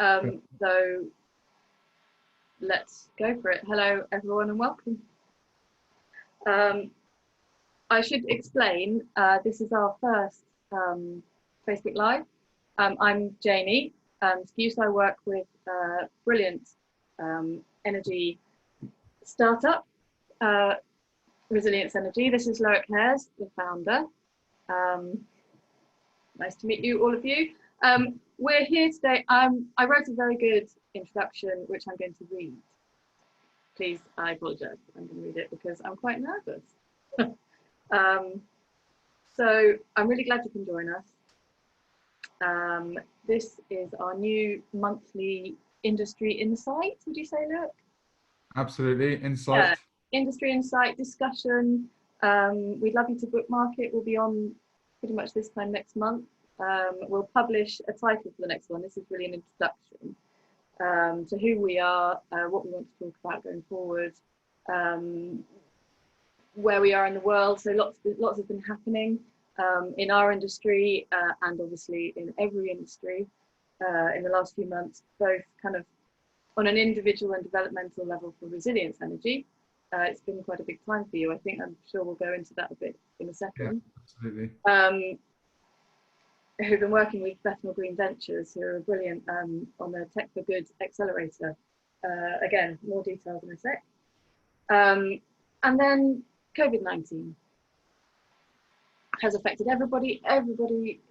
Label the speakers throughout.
Speaker 1: So let's go for it. Hello, everyone, and welcome. I should explain, this is our first Facebook Live. I'm Jamie Skuse. I work with a brilliant energy startup, Resilience Energy. This is Loic Hares, the founder. Nice to meet you, all of you. We're here today. I wrote a very good introduction, which I'm going to read. Please, I apologize. I'm going to read it because I'm quite nervous. So I'm really glad you can join us. This is our new monthly industry insight. Would you say, Look?
Speaker 2: Absolutely, insight.
Speaker 1: Industry insight discussion. We'd love you to bookmark it. We'll be on pretty much this time next month. We'll publish a title for the next one. This is really an introduction to who we are, what we want to talk about going forward, where we are in the world. So lots has been happening in our industry and obviously in every industry in the last few months, both kind of on an individual and developmental level for Resilience Energy. It's been quite a big time for you. I'm sure we'll go into that a bit in a second.
Speaker 2: Yeah, absolutely.
Speaker 1: Who've been working with Bethnal Green Ventures, who are brilliant on the Tech for Good Accelerator. Again, more details in a sec. And then COVID-19 has affected everybody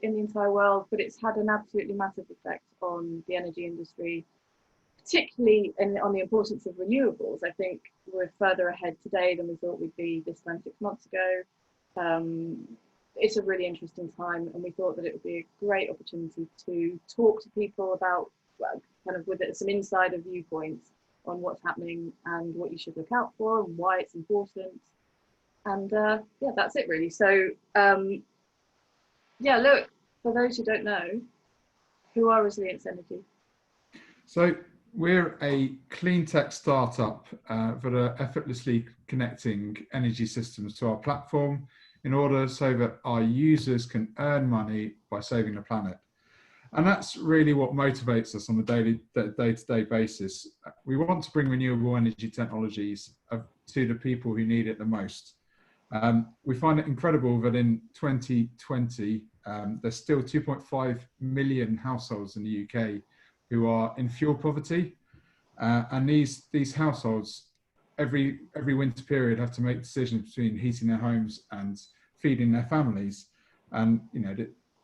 Speaker 1: in the entire world, but it's had an absolutely massive effect on the energy industry, particularly on the importance of renewables. I think we're further ahead today than we thought we'd be this time 6 months ago. It's a really interesting time, and we thought that it would be a great opportunity to talk to people about, well, kind of with some insider viewpoints on what's happening and what you should look out for and why it's important. And yeah, that's it really. So yeah, look, for those who don't know, who are Resilience Energy?
Speaker 2: So we're a clean tech startup that are effortlessly connecting energy systems to our platform in order so that our users can earn money by saving the planet. And that's really what motivates us on a day-to-day basis. We want to bring renewable energy technologies to the people who need it the most. We find it incredible that in 2020, there's still 2.5 million households in the UK who are in fuel poverty. And these households, every winter period, have to make decisions between heating their homes and feeding their families. And you know,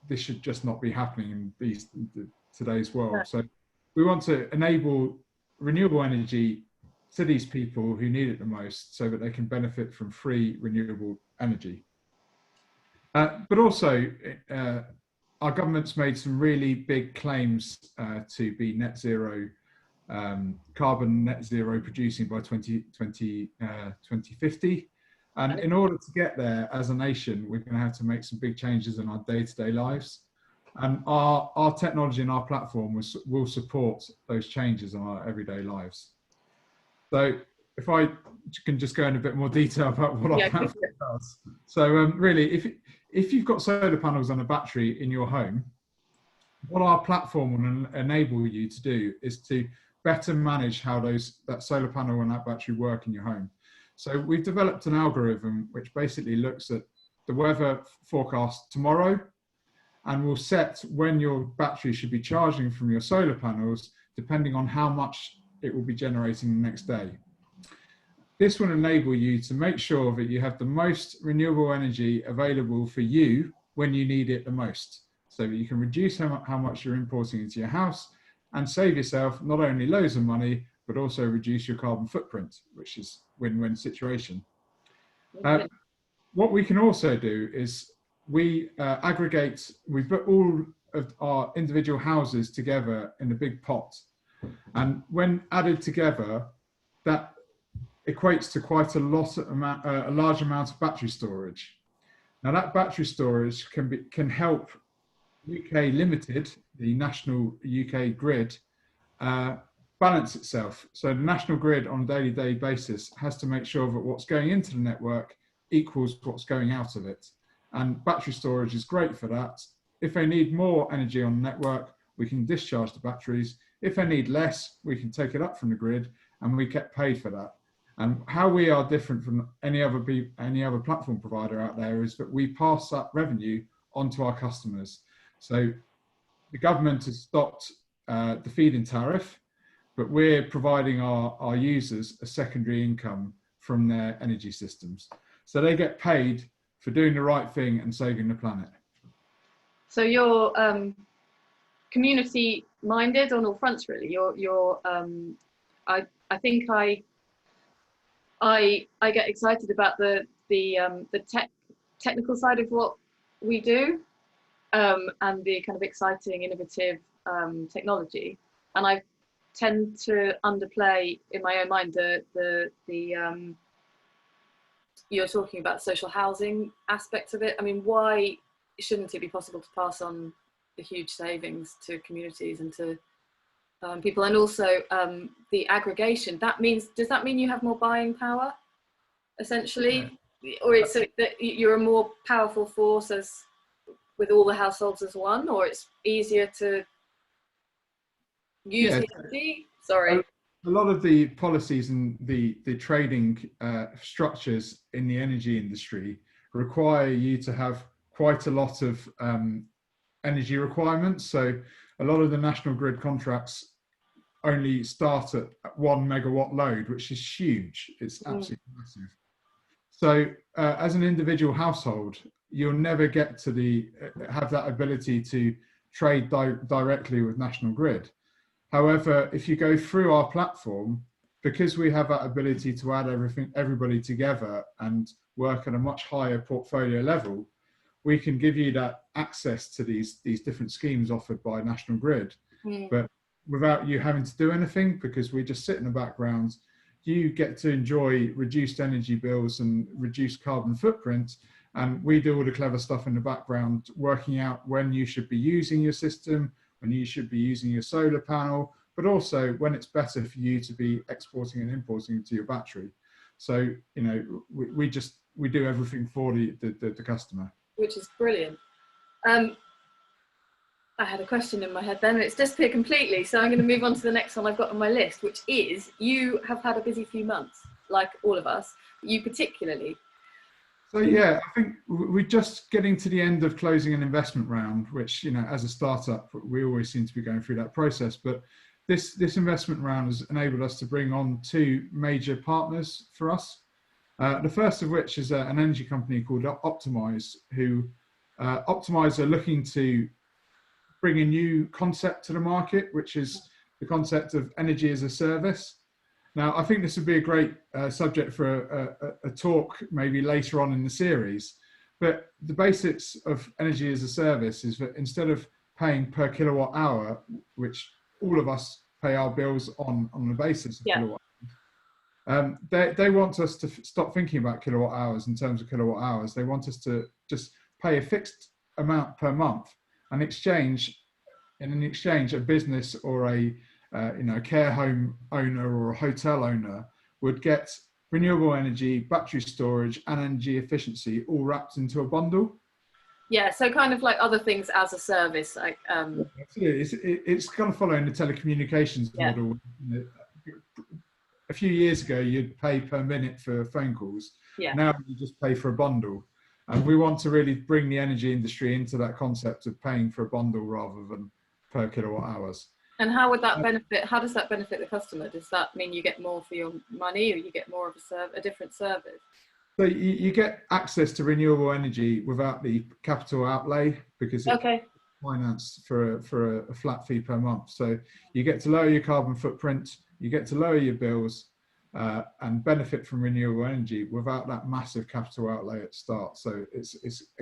Speaker 2: this should just not be happening in today's world. So we want to enable renewable energy to these people who need it the most so that they can benefit from free renewable energy. But also, our government's made some really big claims to be net zero, carbon net zero producing by 2050. And in order to get there as a nation, we're going to have to make some big changes in our day-to-day lives. And our technology and our platform will support those changes in our everyday lives. So if I can just go in a bit more detail about what our platform does. So really, if you've got solar panels on a battery in your home, what our platform will enable you to do is to better manage how that solar panel and that battery work in your home. So we've developed an algorithm which basically looks at the weather forecast tomorrow and will set when your battery should be charging from your solar panels, depending on how much it will be generating the next day. This will enable you to make sure that you have the most renewable energy available for you when you need it the most, so that you can reduce how much you're importing into your house and save yourself not only loads of money, but also reduce your carbon footprint, which is win-win situation. What we can also do is we put all of our individual houses together in a big pot. And when added together, that equates to quite a large amount of battery storage. Now that battery storage can help UK Limited, the national UK grid, balance itself. So the national grid on a day-to-day basis has to make sure that what's going into the network equals what's going out of it. And battery storage is great for that. If they need more energy on the network, we can discharge the batteries. If I need less, we can take it up from the grid, and we get paid for that. And how we are different from any other platform provider out there is that we pass that revenue onto our customers. So the government has stopped the feed-in tariff, but we're providing our users a secondary income from their energy systems. So they get paid for doing the right thing and saving the planet.
Speaker 1: So you're community minded on all fronts, really. I think I get excited about the technical side of what we do, and the kind of exciting, innovative technology. And I tend to underplay in my own mind the you're talking about social housing aspects of it. I mean, why shouldn't it be possible to pass on the huge savings to communities and to people? And also the aggregation, does that mean you have more buying power, essentially? Yeah. Or it's that you're a more powerful force as with all the households as one, or it's easier to use the energy? Sorry.
Speaker 2: A lot of the policies and the trading structures in the energy industry require you to have quite a lot of energy requirements. So a lot of the national grid contracts only start at 1 megawatt load, which is huge. It's absolutely massive. So as an individual household, you'll never get to have that ability to trade directly with national grid. However, if you go through our platform, because we have that ability to add everybody together and work at a much higher portfolio level, we can give you that access to these different schemes offered by National Grid, but without you having to do anything, because we just sit in the background. You get to enjoy reduced energy bills and reduced carbon footprint, and we do all the clever stuff in the background, working out when you should be using your system, when you should be using your solar panel, but also when it's better for you to be exporting and importing to your battery. So, you know, we do everything for the customer.
Speaker 1: Which is brilliant. I had a question in my head then, and it's disappeared completely. So I'm going to move on to the next one I've got on my list, which is, you have had a busy few months, like all of us, you particularly.
Speaker 2: So yeah, I think we're just getting to the end of closing an investment round, which, you know, as a startup, we always seem to be going through that process. But this investment round has enabled us to bring on 2 major partners for us. The first of which is an energy company called Optimize, who Optimize are looking to bring a new concept to the market, which is the concept of energy as a service. Now, I think this would be a great subject for a talk maybe later on in the series, but the basics of energy as a service is that instead of paying per kilowatt hour, which all of us pay our bills on the basis of kilowatt hours, they want us to stop thinking about kilowatt hours in terms of kilowatt hours. They want us to just pay a fixed amount per month, and in exchange, a business or a care home owner or a hotel owner would get renewable energy, battery storage, and energy efficiency all wrapped into a bundle.
Speaker 1: Yeah, so kind of like other things as a service. Like,
Speaker 2: absolutely, it's kind of following the telecommunications model. A few years ago, you'd pay per minute for phone calls. Yeah. Now you just pay for a bundle. And we want to really bring the energy industry into that concept of paying for a bundle rather than per kilowatt hours.
Speaker 1: And how would that benefit? How does that benefit the customer? Does that mean you get more for your money, or you get more of a different service?
Speaker 2: So you get access to renewable energy without the capital outlay, because it's financed for a flat fee per month. So you get to lower your carbon footprint, you get to lower your bills, and benefit from renewable energy without that massive capital outlay at start. So it's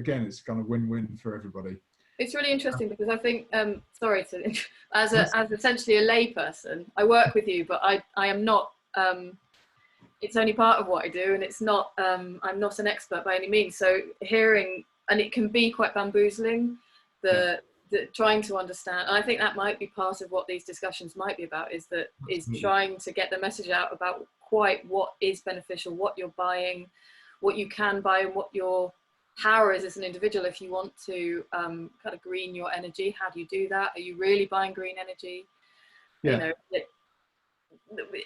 Speaker 2: kind of win-win for everybody.
Speaker 1: It's really interesting because I think, sorry to, as essentially a layperson, I work with you, but I am not, it's only part of what I do, and it's not, I'm not an expert by any means. So hearing, and it can be quite bamboozling, the trying to understand. And I think that might be part of what these discussions might be about, is trying to get the message out about quite what is beneficial, what you're buying, what you can buy, and what your power is as an individual. If you want to kind of green your energy, how do you do that? Are you really buying green energy?
Speaker 2: Yeah.
Speaker 1: You know,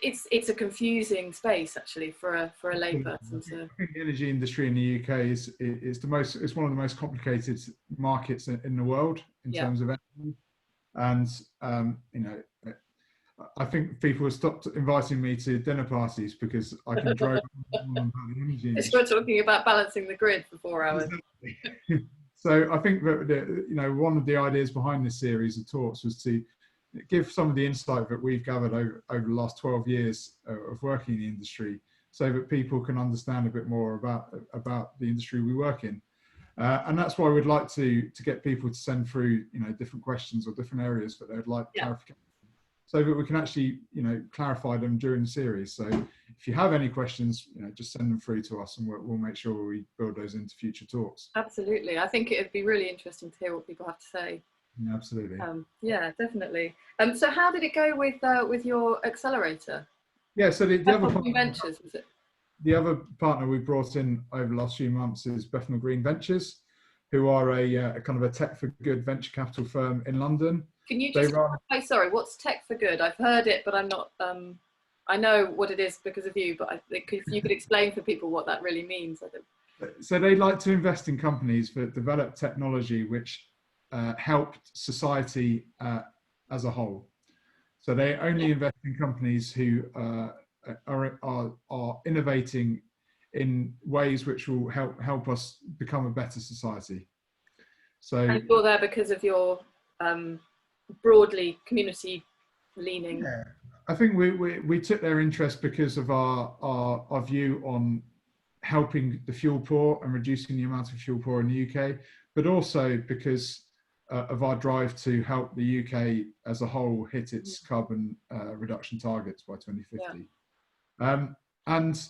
Speaker 1: it's a confusing space actually for a layperson to.
Speaker 2: I think the energy industry in the UK is it's one of the most complicated markets in the world in terms of energy. And you know, I think people have stopped inviting me to dinner parties because I can drone on about the energy industry.
Speaker 1: We're talking about balancing the grid for 4 hours.
Speaker 2: Exactly. So I think that you know, one of the ideas behind this series of talks was to give some of the insight that we've gathered over the last 12 years of working in the industry, so that people can understand a bit more about the industry we work in. And that's why we'd like to get people to send through, you know, different questions or different areas that they'd like clarification, so that we can actually, you know, clarify them during the series. So if you have any questions, you know, just send them through to us, and we'll make sure we build those into future talks.
Speaker 1: Absolutely, I think it'd be really interesting to hear what people have to say.
Speaker 2: Yeah, absolutely.
Speaker 1: Yeah, definitely. So how did it go with your accelerator?
Speaker 2: Yeah, so the other partner,
Speaker 1: Ventures, was it?
Speaker 2: The other partner we brought in over the last few months is Bethnal Green Ventures, who are a kind of a tech for good venture capital firm in London.
Speaker 1: Can you just sorry, what's tech for good? I've heard it, but I'm not I know what it is because of you, but if you could explain for people what that really means.
Speaker 2: So they like to invest in companies that develop technology which helped society as a whole. So they only invest in companies who are innovating in ways which will help us become a better society. So
Speaker 1: and you're there because of your broadly community leaning.
Speaker 2: Yeah, I think we took their interest because of our view on helping the fuel poor and reducing the amount of fuel poor in the UK, but also because of our drive to help the UK as a whole hit its carbon reduction targets by 2050. And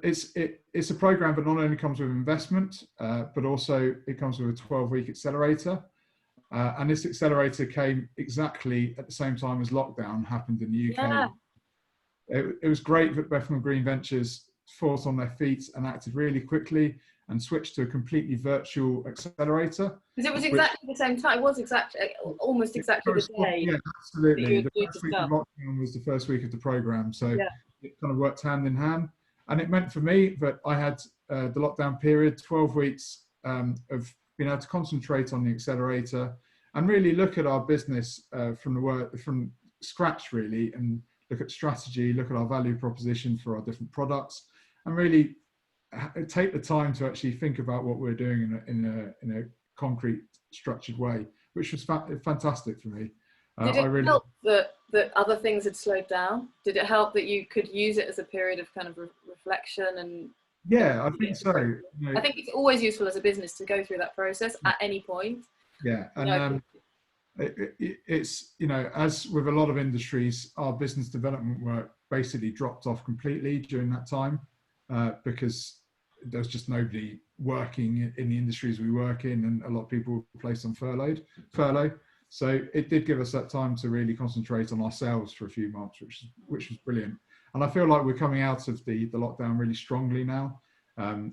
Speaker 2: it's a program that not only comes with investment, but also it comes with a 12-week accelerator. And this accelerator came exactly at the same time as lockdown happened in the UK. It was great that Bethnal Green Ventures thought on their feet and acted really quickly and switched to a completely virtual accelerator.
Speaker 1: Because it was exactly the same time. It was almost exactly the day.
Speaker 2: Yeah, absolutely. The first week of lockdown was the first week of the program, so it kind of worked hand in hand. And it meant for me that I had the lockdown period, 12 weeks of being able to concentrate on the accelerator and really look at our business from scratch, really, and look at strategy, look at our value proposition for our different products, and really take the time to actually think about what we're doing in a concrete, structured way, which was fantastic for me.
Speaker 1: Did it help that other things had slowed down? Did it help that you could use it as a period of kind of reflection and?
Speaker 2: Yeah, I think so. You know,
Speaker 1: I think it's always useful as a business to go through that process at any point.
Speaker 2: Yeah, and it's, you know, as with a lot of industries, our business development work basically dropped off completely during that time because there's just nobody working in the industries we work in, and a lot of people were placed on furlough. So it did give us that time to really concentrate on ourselves for a few months, which was brilliant. And I feel like we're coming out of the lockdown really strongly now.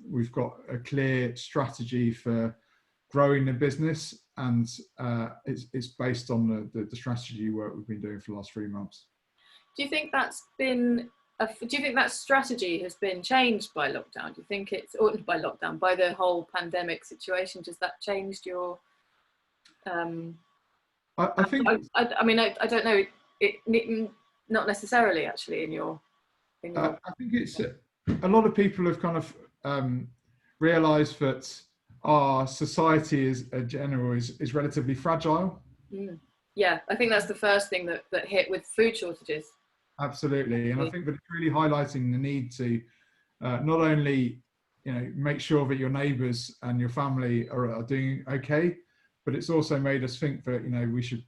Speaker 2: We've got a clear strategy for growing the business, and it's based on the strategy work we've been doing for the last 3 months.
Speaker 1: Do you think that's been? Do you think that strategy has been changed by lockdown? Do you think it's, or by lockdown, by the whole pandemic situation? Does that changed your?
Speaker 2: I think.
Speaker 1: I mean, I don't know. It not necessarily actually in your.
Speaker 2: I think it's a lot of people have kind of realised that our society as a general is relatively fragile.
Speaker 1: Yeah, I think that's the first thing that hit with food shortages.
Speaker 2: Absolutely, and I think that it's really highlighting the need to not only, you know, make sure that your neighbours and your family are doing okay, but it's also made us think that, you know, we should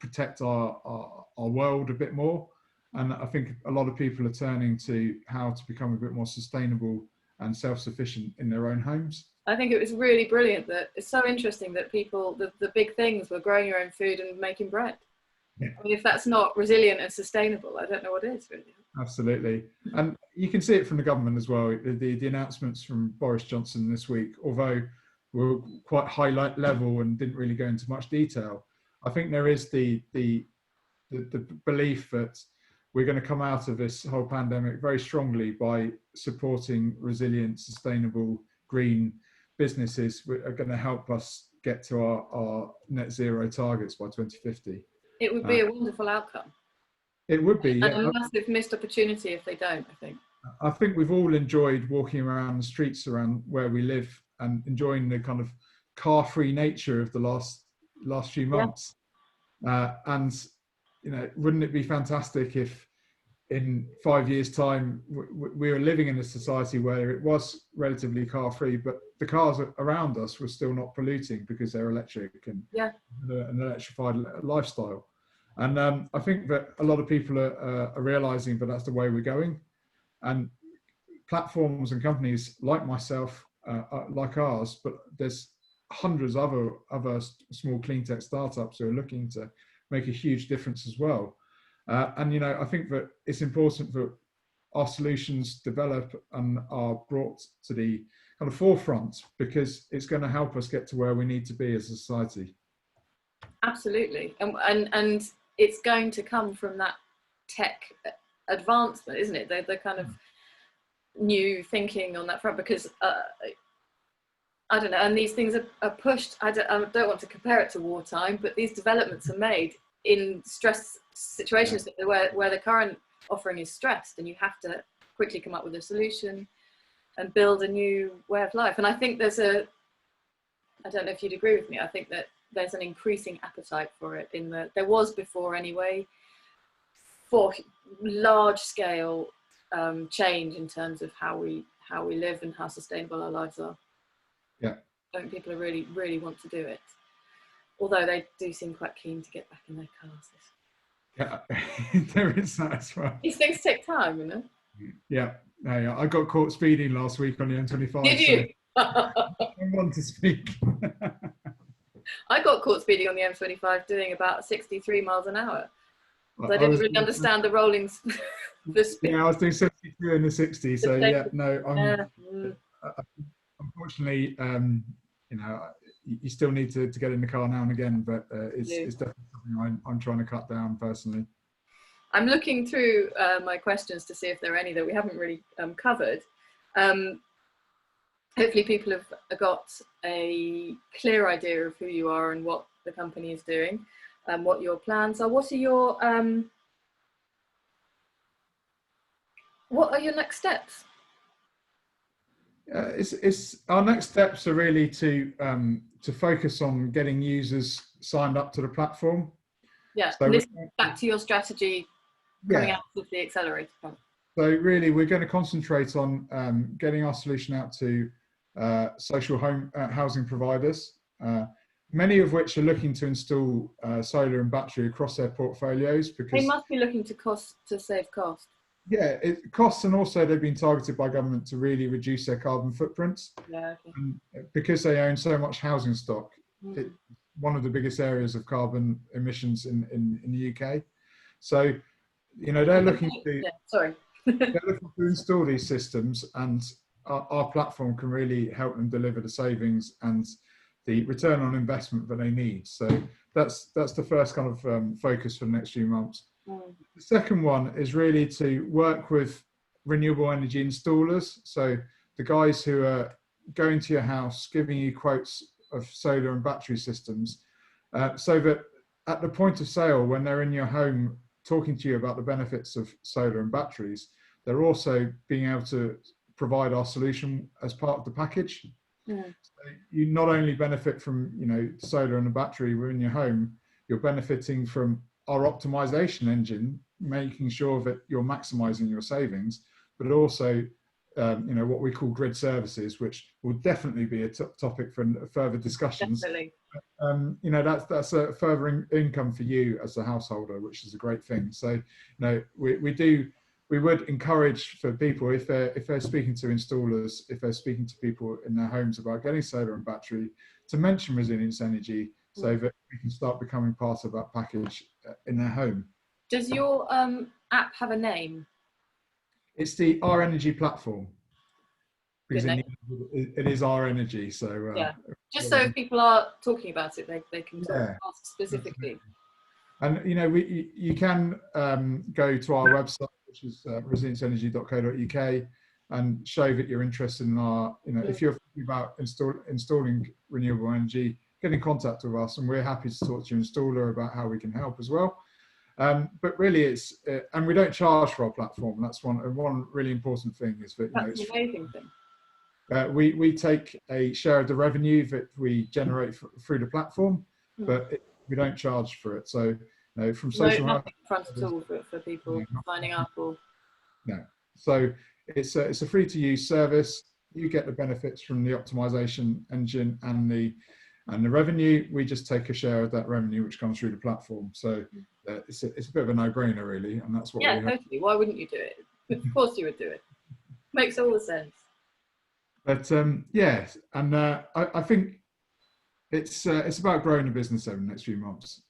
Speaker 2: protect our world a bit more. And I think a lot of people are turning to how to become a bit more sustainable and self-sufficient in their own homes.
Speaker 1: I think it was really brilliant that it's so interesting that people, the big things were growing your own food and making bread. Yeah. I mean, if that's not resilient and sustainable, I don't know what is really.
Speaker 2: Absolutely. And you can see it from the government as well. The announcements from Boris Johnson this week, although were quite high level and didn't really go into much detail, I think there is the the belief that we're going to come out of this whole pandemic very strongly by supporting resilient, sustainable, green businesses are going to help us get to our net zero targets by 2050.
Speaker 1: It would be a wonderful outcome.
Speaker 2: It would be, yeah.
Speaker 1: And a massive missed opportunity if they don't, I think.
Speaker 2: I think we've all enjoyed walking around the streets around where we live and enjoying the kind of car-free nature of the last few months. And, you know, wouldn't it be fantastic if in 5 years' time we were living in a society where it was relatively car-free, but the cars around us were still not polluting because they're electric and an electrified lifestyle. And I think that a lot of people are realizing that that's the way we're going. And platforms and companies like myself, like ours, but there's hundreds of other small clean tech startups who are looking to make a huge difference as well. And, you know, I think that it's important that our solutions develop and are brought to the kind of forefront, because it's going to help us get to where we need to be as a society.
Speaker 1: Absolutely. And it's going to come from that tech advancement, isn't it? The kind of new thinking on that front, because I don't know, and these things are pushed. I don't want to compare it to wartime, but these developments are made in stress situations where the current offering is stressed, and you have to quickly come up with a solution and build a new way of life. And I think I don't know if you'd agree with me, I think that there's an increasing appetite for it there was before anyway, for large scale change in terms of how we live and how sustainable our lives are.
Speaker 2: Yeah.
Speaker 1: I think people really want to do it, although they do seem quite keen to get back in their cars.
Speaker 2: Yeah, there is that as well.
Speaker 1: These things take time, you know.
Speaker 2: Yeah, I got caught speeding last week on the M25.
Speaker 1: Did you?
Speaker 2: So I want to speak.
Speaker 1: I got caught speeding on the M25 doing about 63 miles an hour. I didn't really understand the speed.
Speaker 2: Yeah, I was doing 72 in the 60. So yeah, no, unfortunately, you know, you still need to get in the car now and again, but it's definitely something I'm trying to cut down personally.
Speaker 1: I'm looking through my questions to see if there are any that we haven't really covered. Hopefully people have got a clear idea of who you are and what the company is doing, and what your plans are. What are your next steps?
Speaker 2: It's our next steps are really to focus on getting users signed up to the platform.
Speaker 1: Yeah, so this back to your strategy coming out of the Accelerator plan.
Speaker 2: So really, we're going to concentrate on getting our solution out to social housing providers, many of which are looking to install solar and battery across their portfolios, because
Speaker 1: they must be looking to save cost.
Speaker 2: Yeah, it costs, and also they've been targeted by government to really reduce their carbon footprints.
Speaker 1: Yeah, okay.
Speaker 2: And because they own so much housing stock, it's one of the biggest areas of carbon emissions in the UK. So, you know, they're looking to they're looking to install these systems, and our platform can really help them deliver the savings and the return on investment that they need. So that's the first kind of focus for the next few months. The second one is really to work with renewable energy installers. So the guys who are going to your house, giving you quotes of solar and battery systems, so that at the point of sale, when they're in your home talking to you about the benefits of solar and batteries, they're also being able to provide our solution as part of the package. So you not only benefit from, you know, solar and the battery within your home, you're benefiting from our optimization engine, making sure that you're maximizing your savings, but also, you know, what we call grid services, which will definitely be a topic for further discussions.
Speaker 1: Definitely.
Speaker 2: You know, that's a further income for you as a householder, which is a great thing. So, you know, we would encourage for people, if they're speaking to installers, if they're speaking to people in their homes about getting solar and battery, to mention resilience energy, so that we can start becoming part of that package in their home.
Speaker 1: Does your app have a name?
Speaker 2: It's the Our Energy platform, because it is our energy. So
Speaker 1: just so if people are talking about it, they can talk specifically.
Speaker 2: And you can go to our website, which is resiliencenergy.co.uk, and show that you're interested in our, if you're thinking about installing renewable energy, get in contact with us, and we're happy to talk to your installer about how we can help as well. But really, and we don't charge for our platform. That's one really important thing, is that
Speaker 1: that's an amazing thing.
Speaker 2: We take a share of the revenue that we generate through the platform, but we don't charge for it. So from social
Speaker 1: nothing front at all for people signing up, or
Speaker 2: no. So it's a free to use service. You get the benefits from the optimization engine and the revenue. We just take a share of that revenue which comes through the platform. So it's a bit of a no-brainer, really, and that's what.
Speaker 1: Yeah, totally. Why wouldn't you do it? Of course you would do it. Makes all the sense.
Speaker 2: But yes, and I think it's about growing the business over the next few months.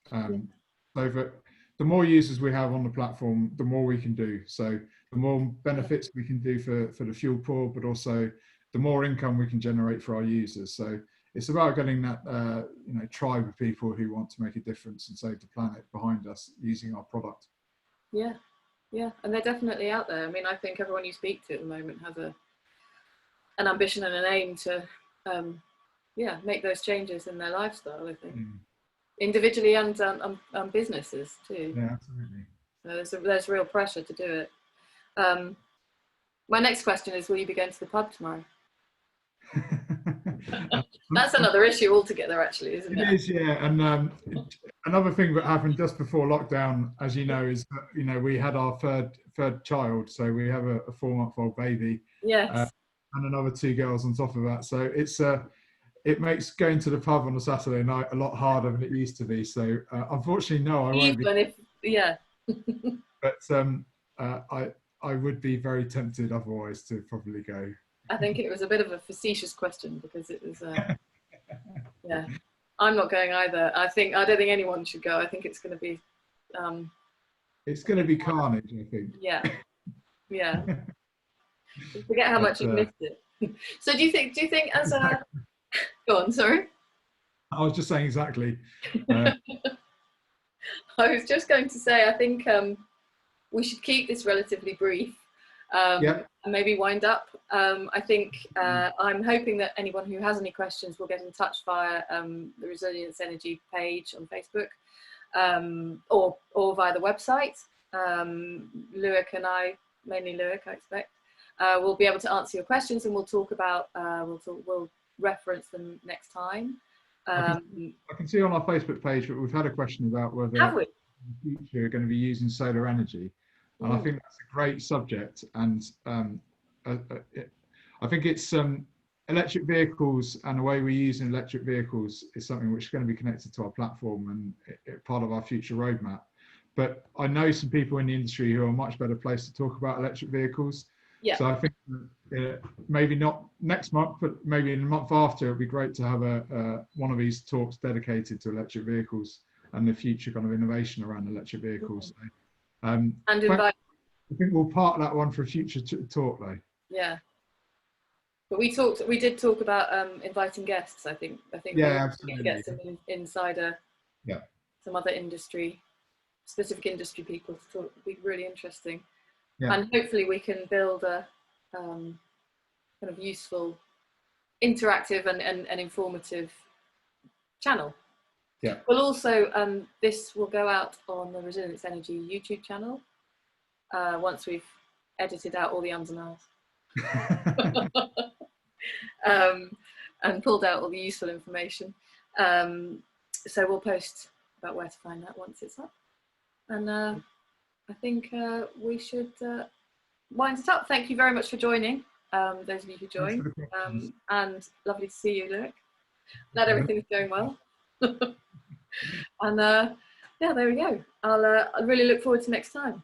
Speaker 2: So that the more users we have on the platform, the more we can do. So the more benefits we can do for the fuel pool, but also the more income we can generate for our users. So it's about getting that tribe of people who want to make a difference and save the planet behind us using our product.
Speaker 1: Yeah, and they're definitely out there. I mean, I think everyone you speak to at the moment has an ambition and an aim to make those changes in their lifestyle, I think. Individually and businesses too.
Speaker 2: Yeah, absolutely.
Speaker 1: So there's real pressure to do it. My next question is, will you be going to the pub tomorrow? That's another issue altogether, actually, isn't it?
Speaker 2: It is, yeah. And another thing that happened just before lockdown, as you know, is that we had our third child, so we have a 4-month-old baby.
Speaker 1: Yes.
Speaker 2: And another 2 girls on top of that. So it makes going to the pub on a Saturday night a lot harder than it used to be. So unfortunately, no, I won't be. But I would be very tempted otherwise to probably go.
Speaker 1: I think it was a bit of a facetious question, because it was, yeah, I'm not going either. I don't think anyone should go. I think it's going to be.
Speaker 2: It's going to be carnage, I think.
Speaker 1: Yeah. Forget how much you missed it. So do you think as a go on, sorry?
Speaker 2: I was just saying exactly.
Speaker 1: I was just going to say, I think we should keep this relatively brief and maybe wind up. I think I'm hoping that anyone who has any questions will get in touch via the Resilience Energy page on Facebook or via the website. Loic and I, mainly Loic, I expect, we'll be able to answer your questions, and we'll talk about, we'll reference them next time.
Speaker 2: I can see on our Facebook page that we've had a question about whether in the future we're going to be using solar energy. And I think that's a great subject. And I think it's electric vehicles and the way we're using electric vehicles is something which is going to be connected to our platform and part of our future roadmap. But I know some people in the industry who are much better placed to talk about electric vehicles. Yeah. So I think maybe not next month, but maybe in the month after, it'd be great to have one of these talks dedicated to electric vehicles and the future kind of innovation around electric vehicles.
Speaker 1: And invite.
Speaker 2: I think we'll park that one for a future talk, though.
Speaker 1: Yeah. But we did talk about inviting guests. I think
Speaker 2: yeah, absolutely.
Speaker 1: Get some insider, some other specific industry people to talk. It'd be really interesting. Yeah. And hopefully we can build a kind of useful, interactive and informative channel.
Speaker 2: Yeah.
Speaker 1: Well, also this will go out on the Resilience Energy YouTube channel once we've edited out all the ums and ahs. And pulled out all the useful information. So we'll post about where to find that once it's up. And I think we should wind it up. Thank you very much for joining, those of you who joined. And lovely to see you, Loic. Glad everything's going well. And yeah, there we go. I really look forward to next time.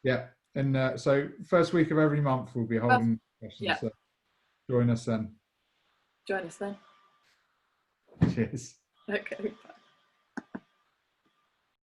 Speaker 2: Yeah, and so first week of every month we'll be holding questions. Yeah. So join us then.
Speaker 1: Join us then.
Speaker 2: Cheers.
Speaker 1: Okay. Bye.